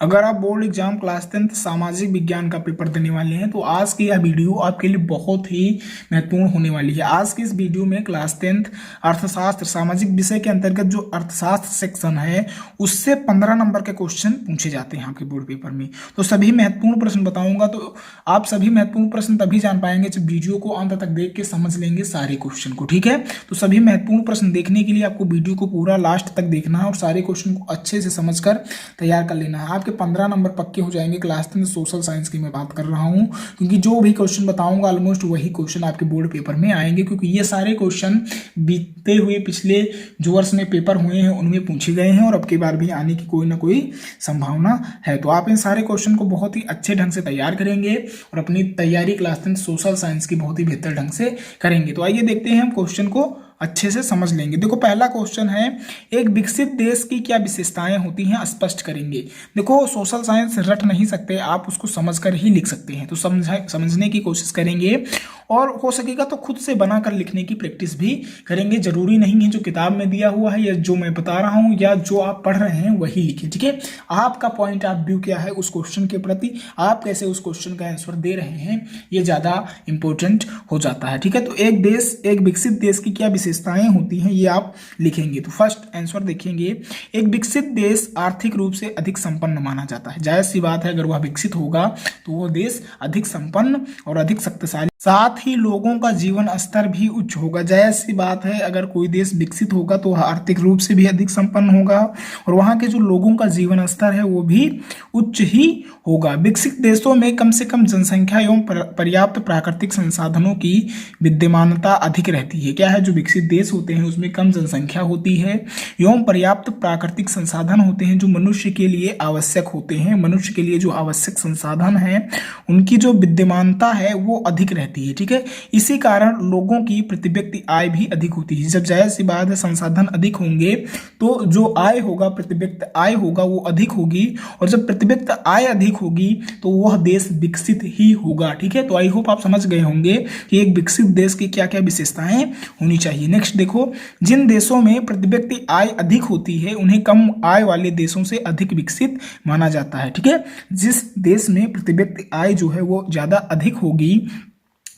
अगर आप board exam class 10 सामाजिक विज्ञान का पेपर देने वाले हैं तो आज की यह वीडियो आपके लिए बहुत ही महत्वपूर्ण होने वाली है। आज की इस वीडियो में क्लास 10 अर्थशास्त्र सामाजिक विषय के अंतर्गत जो अर्थशास्त्र सेक्शन है उससे 15 नंबर के क्वेश्चन पूछे जाते हैं आपके बोर्ड पेपर में। तो सभी महत्वपूर्ण प्रश्न बताऊंगा, तो आप सभी महत्वपूर्ण प्रश्न तभी जान पाएंगे जब वीडियो को अंत तक देख के समझ लेंगे सारे क्वेश्चन को। ठीक है, तो सभी महत्वपूर्ण प्रश्न देखने के लिए आपको वीडियो को पूरा लास्ट तक देखना है और सारे क्वेश्चन को अच्छे से समझकर तैयार कर लेना है। आपके 15 नंबर पक्के हो जाएंगे। क्लास 10 सोशल साइंस की मैं बात कर रहा हूं, क्योंकि जो भी क्वेश्चन बताऊंगा ऑलमोस्ट वही क्वेश्चन आपके बोर्ड पेपर में आएंगे, क्योंकि ये सारे क्वेश्चन बीते हुए पिछले जो वर्ष में पेपर हुए हैं उनमें पूछे गए हैं और अब की बार भी आने की कोई ना कोई संभावना है। तो आप इन सारे क्वेश्चन को बहुत ही अच्छे ढंग से तैयार करेंगे और अपनी तैयारी क्लास 10 सोशल साइंस की बहुत ही बेहतर ढंग से करेंगे। तो आइए देखते हैं हम क्वेश्चन को अच्छे से समझ लेंगे। देखो पहला क्वेश्चन है, एक विकसित देश की क्या विशेषताएं होती हैं, स्पष्ट करेंगे। देखो सोशल साइंस रट नहीं सकते, आप उसको समझकर ही लिख सकते हैं। तो समझने की कोशिश करेंगे और हो सकेगा तो खुद से बनाकर लिखने की प्रैक्टिस भी करेंगे। जरूरी नहीं है जो किताब में दिया हुआ है या जो मैं बता रहा हूं या जो आप पढ़ रहे हैं वही लिखें। ठीक है, आपका पॉइंट ऑफ व्यू क्या है उस क्वेश्चन के प्रति, आप कैसे उस क्वेश्चन का आंसर दे रहे हैं, ये ज्यादा इंपॉर्टेंट हो जाता है। ठीक है, तो एक विकसित देश की क्या विशेषताएं होती हैं ये आप लिखेंगे। तो फर्स्ट आंसर देखेंगे, एक विकसित देश आर्थिक रूप से अधिक संपन्न माना जाता है। जायज सी बात है, अगर वह विकसित होगा तो वह देश अधिक संपन्न और अधिक शक्तिशाली, साथ ही लोगों का जीवन स्तर भी उच्च होगा। जायज सी बात है, अगर कोई देश विकसित होगा तो वह आर्थिक रूप से भी अधिक संपन्न होगा और वहां के जो लोगों का जीवन स्तर है वो भी उच्च ही होगा। विकसित देशों में कम से कम जनसंख्या एवं पर्याप्त प्राकृतिक संसाधनों की विद्यमानता अधिक रहती है। क्या है, जो विकसित देश होते हैं उसमें कम जनसंख्या होती है एवं पर्याप्त प्राकृतिक संसाधन होते हैं जो मनुष्य के लिए आवश्यक होते हैं। मनुष्य के लिए जो आवश्यक संसाधन है उनकी जो विद्यमानता है वो अधिक रहती है। ठीक है, इसी कारण लोगों की प्रति व्यक्ति आय भी अधिक होती है। जब जायज सी बात है संसाधन अधिक होंगे तो जो आय होगा, प्रति व्यक्ति आय होगा वो अधिक होगी और जब प्रति व्यक्ति आय अधिक होगी तो वह देश विकसित ही होगा। ठीक है, तो आई होप आप समझ गए होंगे कि एक विकसित देश की क्या क्या विशेषताएं होनी चाहिए। नेक्स्ट देखो, जिन देशों में प्रति व्यक्ति आय अधिक होती है उन्हें कम आय वाले देशों से अधिक विकसित माना जाता है। ठीक है, जिस देश में प्रति व्यक्ति आय जो है वो ज्यादा अधिक होगी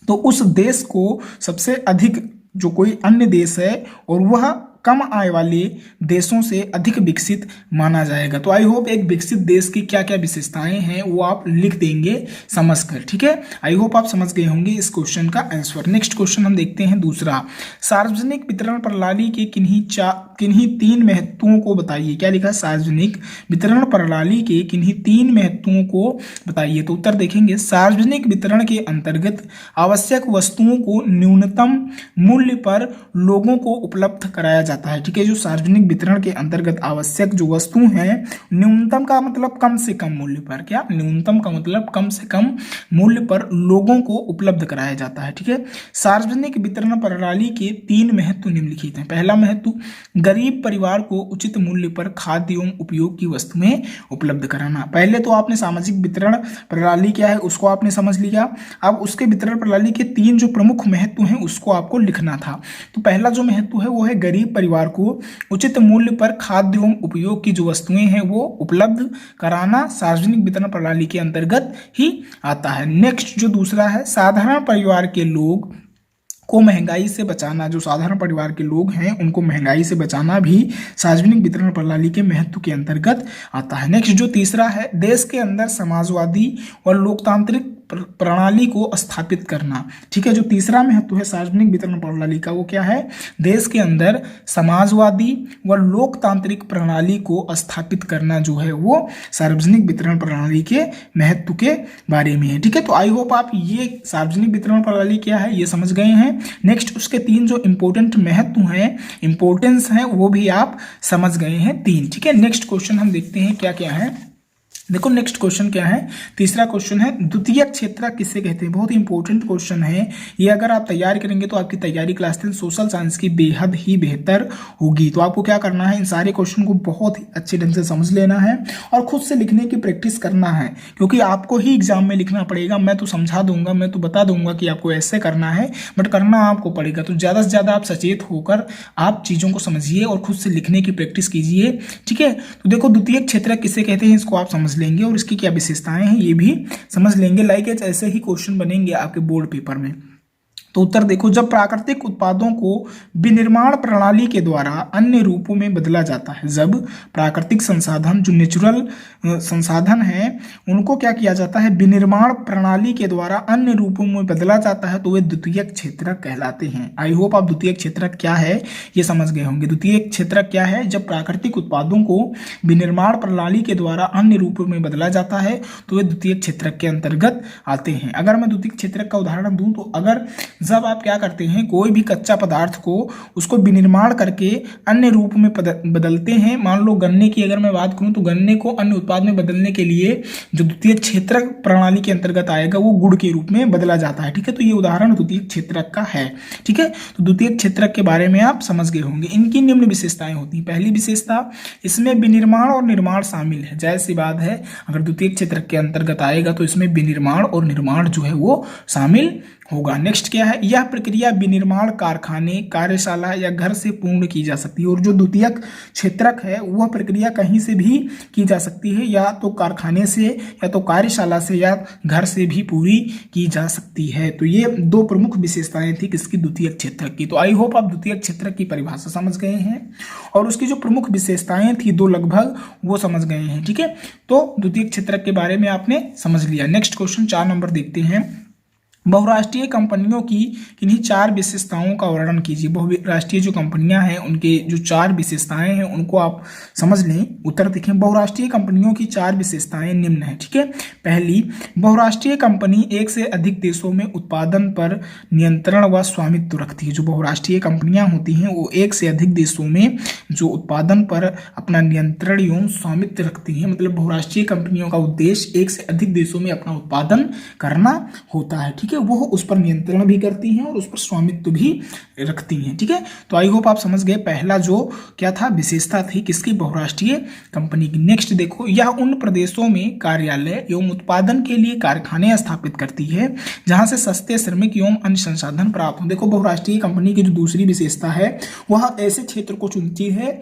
तो उस देश को सबसे अधिक जो कोई अन्य देश है और वह कम आय वाले देशों से अधिक विकसित माना जाएगा। तो आई होप एक विकसित देश की क्या क्या विशेषताएं हैं वो आप लिख देंगे समझकर। ठीक है, आई होप आप समझ गए होंगे इस क्वेश्चन का आंसर। नेक्स्ट क्वेश्चन हम देखते हैं दूसरा, सार्वजनिक वितरण प्रणाली के किन्हीं तीन महत्वों को बताइए। क्या लिखा है, सार्वजनिक वितरण प्रणाली के किन्हीं तीन महत्वों को बताइए। तो उत्तर देखेंगे, सार्वजनिक वितरण के अंतर्गत आवश्यक वस्तुओं को न्यूनतम मूल्य पर लोगों को उपलब्ध कराया जाता है। ठीक है, जो सार्वजनिक वितरण के अंतर्गत आवश्यक जो वस्तु हैं, न्यूनतम का मतलब कम से कम मूल्य पर, क्या न्यूनतम का मतलब कम से कम मूल्य पर लोगों को उपलब्ध कराया जाता है। ठीक है, सार्वजनिक वितरण प्रणाली के तीन महत्व निम्नलिखित हैं। पहला महत्व, गरीब परिवार को उचित मूल्य पर खाद्य एवं उपयोग की वस्तुएं उपलब्ध कराना। पहले तो आपने सामाजिक वितरण प्रणाली क्या है उसको आपने समझ लिया, अब उसके वितरण प्रणाली के तीन जो प्रमुख महत्व हैं उसको आपको लिखना था। तो पहला जो महत्व है वो है गरीब परिवार को उचित मूल्य पर खाद्य एवं उपयोग की जो वस्तुएं हैं वो उपलब्ध कराना सार्वजनिक वितरण प्रणाली के अंतर्गत ही आता है। नेक्स्ट जो दूसरा है, साधारण परिवार के लोग को महंगाई से बचाना। जो साधारण परिवार के लोग हैं उनको महंगाई से बचाना भी सार्वजनिक वितरण प्रणाली के महत्व के अंतर्गत आता है। नेक्स्ट जो तीसरा है, देश के अंदर समाजवादी और लोकतांत्रिक प्रणाली को स्थापित करना। ठीक है, जो तीसरा महत्व है सार्वजनिक वितरण प्रणाली का वो क्या है, देश के अंदर समाजवादी व लोकतांत्रिक प्रणाली को स्थापित करना जो है वो सार्वजनिक वितरण प्रणाली के महत्व के बारे में है। ठीक है, तो आई होप आप ये सार्वजनिक वितरण प्रणाली क्या है ये समझ गए हैं। नेक्स्ट उसके तीन जो इंपॉर्टेंट महत्व हैं, इंपॉर्टेंस हैं, वो भी आप समझ गए हैं तीन। ठीक है, नेक्स्ट क्वेश्चन हम देखते हैं क्या क्या है। देखो नेक्स्ट क्वेश्चन क्या है, तीसरा क्वेश्चन है, द्वितीय क्षेत्र किसे कहते हैं। बहुत इंपॉर्टेंट क्वेश्चन है ये, अगर आप तैयार करेंगे तो आपकी तैयारी क्लास 10 सोशल साइंस की बेहद ही बेहतर होगी। तो आपको क्या करना है, इन सारे क्वेश्चन को बहुत ही अच्छे ढंग से समझ लेना है और खुद से लिखने की प्रैक्टिस करना है, क्योंकि आपको ही एग्जाम में लिखना पड़ेगा। मैं तो समझा दूंगा, मैं तो बता दूंगा कि आपको ऐसे करना है, बट करना आपको पड़ेगा। तो ज़्यादा से ज़्यादा आप सचेत होकर आप चीज़ों को समझिए और खुद से लिखने की प्रैक्टिस कीजिए। ठीक है, तो देखो द्वितीय क्षेत्र किसे कहते हैं इसको आप समझ लेंगे और इसकी क्या विशेषताएं हैं ये भी समझ लेंगे। लाइक ऐसे ही क्वेश्चन बनेंगे आपके बोर्ड पेपर में। तो उत्तर देखो, जब प्राकृतिक उत्पादों को विनिर्माण प्रणाली के द्वारा अन्य रूपों में बदला जाता है, जब प्राकृतिक संसाधन जो नेचुरल संसाधन है उनको क्या किया जाता है, विनिर्माण प्रणाली के द्वारा अन्य रूपों में बदला जाता है, तो वे द्वितीयक क्षेत्रक कहलाते हैं। आई होप आप द्वितीयक क्षेत्रक क्या है ये समझ गए होंगे। द्वितीयक क्षेत्रक क्या है, जब प्राकृतिक उत्पादों को विनिर्माण प्रणाली के द्वारा अन्य रूपों में बदला जाता है तो वे द्वितीयक क्षेत्रक के अंतर्गत आते हैं। अगर मैं द्वितीयक क्षेत्रक का उदाहरण दूं तो अगर जब आप क्या करते हैं, कोई भी कच्चा पदार्थ को उसको विनिर्माण करके अन्य रूप में बदलते हैं, मान लो गन्ने की अगर मैं बात करूं तो गन्ने को अन्य उत्पाद में बदलने के लिए जो द्वितीय क्षेत्रक प्रणाली के अंतर्गत आएगा वो गुड़ के रूप में बदला जाता है। ठीक है, तो ये उदाहरण द्वितीय क्षेत्रक का है। ठीक है, तो द्वितीय क्षेत्रक के बारे में आप समझ गए होंगे। इनकी निम्न विशेषताएं होती हैं। पहली विशेषता, इसमें विनिर्माण और निर्माण शामिल है। जाहिर सी बात है अगर द्वितीय क्षेत्रक के अंतर्गत आएगा तो इसमें विनिर्माण और निर्माण जो है वो शामिल होगा। नेक्स्ट क्या है, यह प्रक्रिया विनिर्माण कारखाने, कार्यशाला या घर से पूर्ण की जा सकती है। और जो द्वितीयक क्षेत्रक है वह प्रक्रिया कहीं से भी की जा सकती है, या तो कारखाने से या तो कार्यशाला से या घर से भी पूरी की जा सकती है। तो ये दो प्रमुख विशेषताएं थी किसकी, द्वितीयक क्षेत्रक की। तो आई होप आप द्वितीयक क्षेत्रक की परिभाषा समझ गए हैं और उसकी जो प्रमुख विशेषताएं थी दो लगभग वो समझ गए हैं। ठीक है, तो द्वितीयक क्षेत्रक के बारे में आपने समझ लिया। नेक्स्ट क्वेश्चन 4 नंबर देखते हैं। बहुराष्ट्रीय कंपनियों की किन्हीं 4 विशेषताओं का वर्णन कीजिए। बहुराष्ट्रीय जो कंपनियां हैं उनके जो 4 विशेषताएं हैं उनको आप समझ लें। उत्तर देखें, बहुराष्ट्रीय कंपनियों की 4 विशेषताएं निम्न है। ठीक है, पहली, बहुराष्ट्रीय कंपनी एक से अधिक देशों में उत्पादन पर नियंत्रण व स्वामित्व रखती है। जो बहुराष्ट्रीय कंपनियां होती हैं वो एक से अधिक देशों में जो उत्पादन पर अपना नियंत्रण एवं स्वामित्व रखती हैं। मतलब बहुराष्ट्रीय कंपनियों का उद्देश्य एक से अधिक देशों में अपना उत्पादन करना होता है। ठीक है, वो उस पर नियंत्रण भी करती हैं और उस पर स्वामित्व भी रखती हैं। ठीक है, तो आई होप आप समझ गए। पहला जो क्या था, विशेषता थी किसकी, बहुराष्ट्रीय कंपनी की। नेक्स्ट देखो, यह उन प्रदेशों में कार्यालय एवं उत्पादन के लिए कारखाने स्थापित करती है जहां से सस्ते श्रमिक एवं अन्य संसाधन प्राप्त हो। देखो, बहुराष्ट्रीय कंपनी की जो दूसरी विशेषता है वह ऐसे क्षेत्र को चुनती है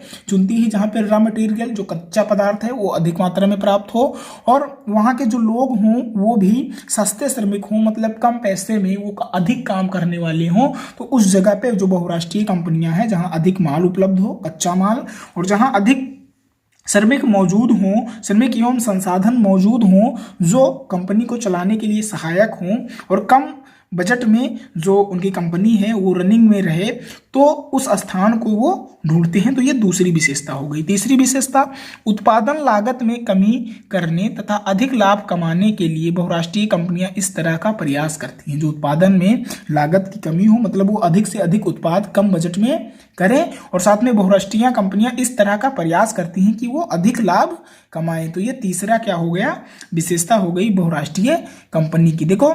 जहां पर रॉ मटेरियल जो कच्चा पदार्थ है वो अधिक मात्रा में प्राप्त हो और वहां के जो लोग हों वो भी सस्ते श्रमिक हों, मतलब कम पैसे में वो अधिक काम करने वाले हों। तो उस जगह पे जो बहुराष्ट्रीय कंपनियां हैं जहां अधिक माल उपलब्ध हो, कच्चा माल, और जहां अधिक श्रमिक मौजूद हों, श्रमिक एवं संसाधन मौजूद हों जो कंपनी को चलाने के लिए सहायक हों और कम बजट में जो उनकी कंपनी है वो रनिंग में रहे, तो उस स्थान को वो ढूंढते हैं। तो ये दूसरी विशेषता हो गई। तीसरी विशेषता, उत्पादन लागत में कमी करने तथा अधिक लाभ कमाने के लिए बहुराष्ट्रीय कंपनियां इस तरह का प्रयास करती हैं। जो उत्पादन में लागत की कमी हो, मतलब वो अधिक से अधिक उत्पाद कम बजट में करें, और साथ में बहुराष्ट्रीय कंपनियां इस तरह का प्रयास करती हैं कि वो अधिक लाभ कमाएं। तो ये तीसरा क्या हो गया, विशेषता हो गई बहुराष्ट्रीय कंपनी की। देखो,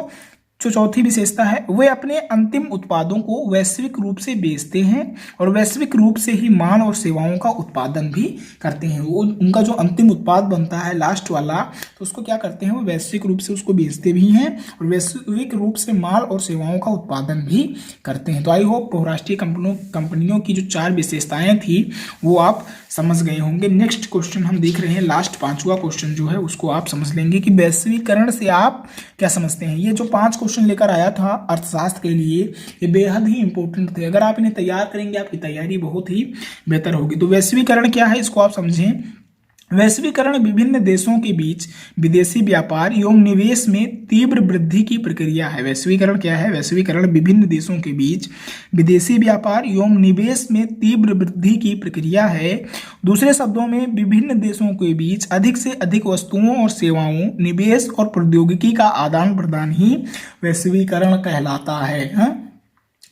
जो चौथी विशेषता है, वे अपने अंतिम उत्पादों को वैश्विक रूप से बेचते हैं और वैश्विक रूप से ही माल और सेवाओं का उत्पादन भी करते हैं। वो उनका जो अंतिम उत्पाद बनता है लास्ट वाला, तो उसको क्या करते हैं, वो वैश्विक रूप से उसको बेचते भी हैं और वैश्विक रूप से माल और सेवाओं का उत्पादन भी करते हैं। तो आई होप बहुराष्ट्रीय कंपनियों की जो 4 विशेषताएं थी वो आप समझ गए होंगे। नेक्स्ट क्वेश्चन हम देख रहे हैं, लास्ट 5वां क्वेश्चन जो है उसको आप समझ लेंगे कि वैश्वीकरण से आप क्या समझते हैं। ये जो 5 क्वेश्चन लेकर आया था अर्थशास्त्र के लिए, ये बेहद ही इंपॉर्टेंट थे। अगर आप इन्हें तैयार करेंगे आपकी तैयारी बहुत ही बेहतर होगी। तो वैश्वीकरण क्या है इसको आप समझें। वैश्वीकरण विभिन्न देशों के बीच विदेशी व्यापार एवं निवेश में तीव्र वृद्धि की प्रक्रिया है। वैश्वीकरण क्या है, वैश्वीकरण विभिन्न देशों के बीच विदेशी व्यापार एवं निवेश में तीव्र वृद्धि की प्रक्रिया है। दूसरे शब्दों में विभिन्न देशों के बीच अधिक से अधिक वस्तुओं और सेवाओं, निवेश और प्रौद्योगिकी का आदान प्रदान ही वैश्वीकरण कहलाता है।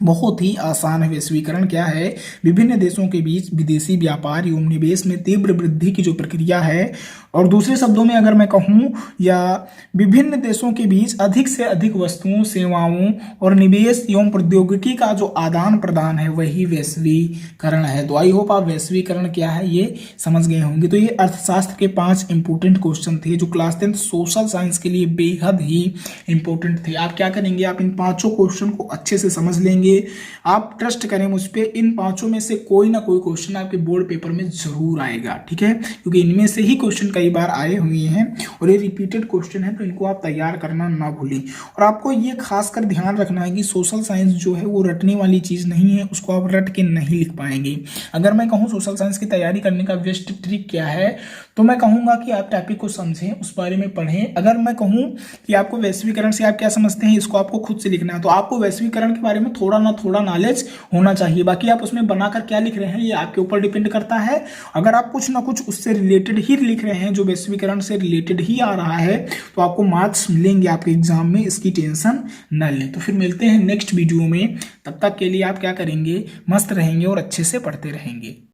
बहुत ही आसान है। वैश्वीकरण क्या है, विभिन्न देशों के बीच विदेशी व्यापार एवं निवेश में तीव्र वृद्धि की जो प्रक्रिया है, और दूसरे शब्दों में अगर मैं कहूँ, या विभिन्न देशों के बीच अधिक से अधिक वस्तुओं, सेवाओं और निवेश एवं प्रौद्योगिकी का जो आदान प्रदान है वही वैश्वीकरण है। तो आई होप आप वैश्वीकरण क्या है ये समझ गए होंगे। तो ये अर्थशास्त्र के 5 इंपोर्टेंट क्वेश्चन थे जो क्लास 10 सोशल साइंस के लिए बेहद ही इंपॉर्टेंट थे। आप क्या करेंगे, आप इन 5 क्वेश्चन को अच्छे से समझ लेंगे लिए आप ट्रस्ट करें मुझ पर, इन पांचों में से कोई ना कोई क्वेश्चन आपके बोर्ड पेपर में जरूर आएगा, ठीक है, क्योंकि इनमें से ही क्वेश्चन कई बार आए हुए हैं और ये रिपीटेड क्वेश्चन है, तो इनको आप तैयार करना ना भूलें। और आपको ये खासकर ध्यान रखना है कि सोशल साइंस जो है वो रटने वाली चीज नहीं है, उसको आप रट के नहीं लिख पाएंगे। अगर मैं कहूँ सोशल साइंस की तैयारी करने का बेस्ट ट्रिक क्या है, तो मैं कहूंगा कि आप टॉपिक को समझें, उस बारे में पढ़ें। अगर मैं कहूँ कि आपको वैश्वीकरण से आप क्या समझते हैं, इसको आपको खुद से लिखना है, तो आपको वैश्वीकरण के बारे में थोड़ा ना थोड़ा नॉलेज होना चाहिए। बाकी आप उसमें बनाकर क्या लिख रहे हैं ये आपके ऊपर डिपेंड करता है। अगर आप कुछ ना कुछ उससे रिलेटेड ही लिख रहे हैं, जो वैश्वीकरण से रिलेटेड ही आ रहा है, तो आपको मार्क्स मिलेंगे आपके एग्जाम में, इसकी टेंशन न लें। तो फिर मिलते हैं नेक्स्ट वीडियो में, तब तक के लिए आप क्या करेंगे, मस्त रहेंगे और अच्छे से पढ़ते रहेंगे।